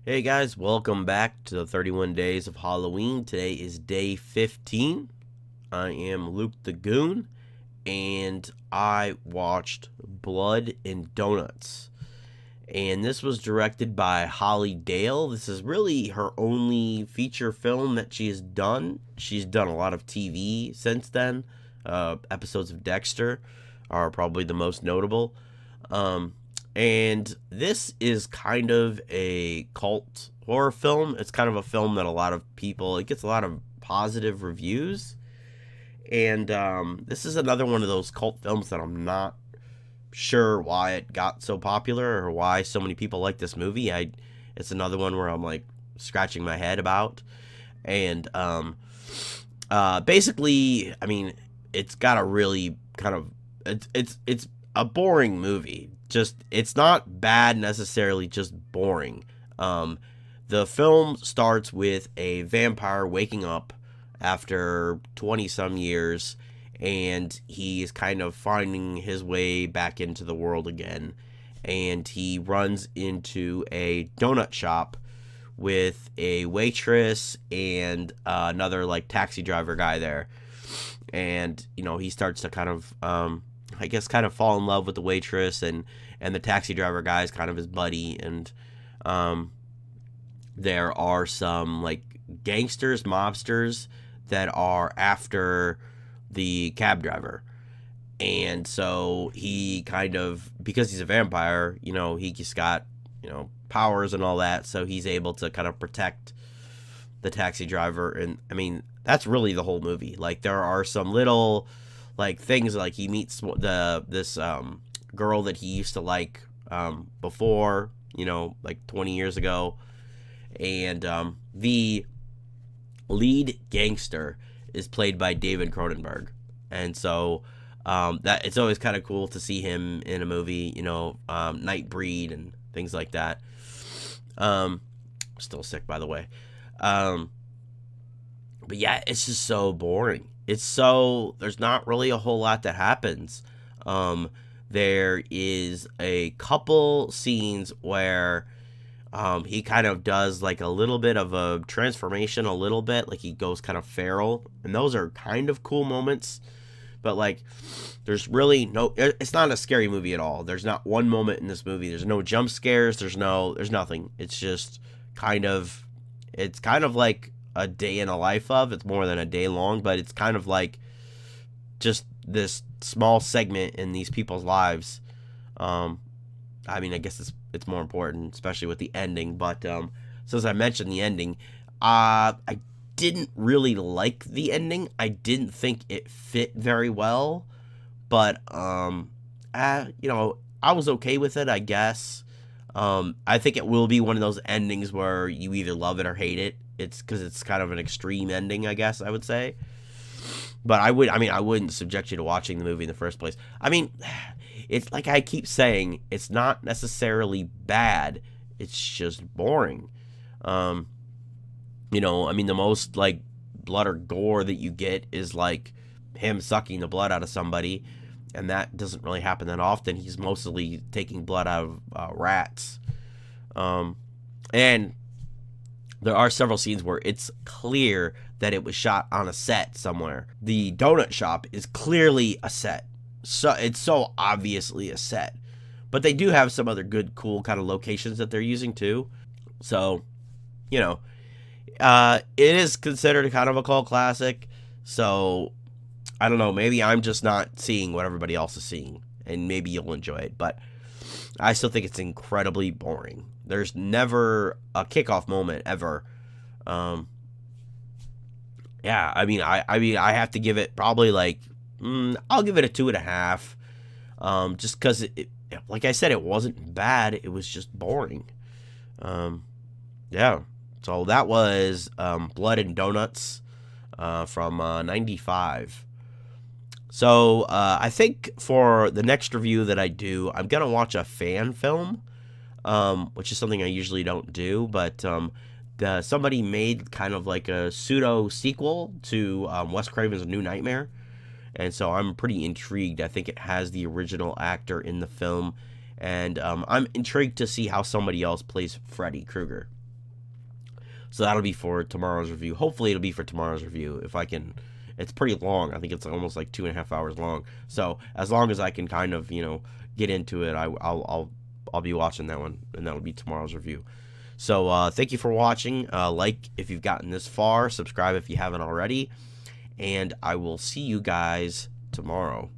Hey guys, welcome back to the 31 Days of Halloween. Today is day 15. I am Luke the Goon, and I watched Blood and Donuts. And this was directed by Holly Dale. This is really her only feature film that she has done. She's done a lot of TV since then. Episodes of Dexter are probably the most notable. And this is kind of a cult horror film. It's kind of a film that a lot of people, it gets a lot of positive reviews. And this is another one of those cult films that I'm not sure why it got so popular or why so many people like this movie. It's another one where I'm like scratching my head about. And basically, I mean, it's got a really kind of it's a boring movie. Just it's not bad necessarily, just boring. The film starts with a vampire waking up after 20 some years, and he's kind of finding his way back into the world again, and he runs into a donut shop with a waitress and another like taxi driver guy there. And he starts to kind of I guess kind of fall in love with the waitress, and the taxi driver guy is kind of his buddy. And there are some like gangsters, mobsters that are after the cab driver. And so he kind of, because he's a vampire, he just got, powers and all that. So he's able to kind of protect the taxi driver. And I mean, that's really the whole movie. Like, there are some little like things, like he meets this girl that he used to like before, like 20 years ago. And the lead gangster is played by David Cronenberg. And so that it's always kind of cool to see him in a movie, Nightbreed and things like that. Still sick, by the way. But yeah, it's just so boring. There's not really a whole lot that happens. There is a couple scenes where he kind of does like a little bit of a transformation, a little bit like he goes kind of feral, and those are kind of cool moments. But like, there's really it's not a scary movie at all. There's not one moment in this movie. There's no jump scares. There's nothing. It's just it's kind of like a day in a life of. It's more than a day long, but it's kind of like just this small segment in these people's lives. I mean, I guess it's more important, especially with the ending. But since I mentioned the ending, I didn't really like the ending. I didn't think it fit very well, but I was okay with it, I guess. I think it will be one of those endings where you either love it or hate it. It's because it's kind of an extreme ending, I guess I would say. But I wouldn't subject you to watching the movie in the first place. I mean, it's like I keep saying, it's not necessarily bad. It's just boring. The most like blood or gore that you get is like him sucking the blood out of somebody, and that doesn't really happen that often. He's mostly taking blood out of rats. And there are several scenes where it's clear that it was shot on a set somewhere. The donut shop is clearly a set. So it's so obviously a set. But they do have some other good, cool kind of locations that they're using too. So, it is considered kind of a cult classic. So, I don't know. Maybe I'm just not seeing what everybody else is seeing. And maybe you'll enjoy it. But I still think it's incredibly boring. There's never a kickoff moment ever. Yeah, I mean, I have to give it probably like, I'll give it a 2.5. Just because like I said, it wasn't bad. It was just boring. Yeah. So that was Blood and Donuts from 95. So I think for the next review that I do, I'm going to watch a fan film, which is something I usually don't do. But somebody made kind of like a pseudo sequel to Wes Craven's New Nightmare. And so I'm pretty intrigued. I think it has the original actor in the film. And I'm intrigued to see how somebody else plays Freddy Krueger. So that'll be for tomorrow's review. Hopefully it'll be for tomorrow's review if I can. It's pretty long. I think it's almost like 2.5 hours long. So as long as I can kind of, get into it, I'll be watching that one, and that'll be tomorrow's review. So thank you for watching. Like if you've gotten this far, subscribe if you haven't already, and I will see you guys tomorrow.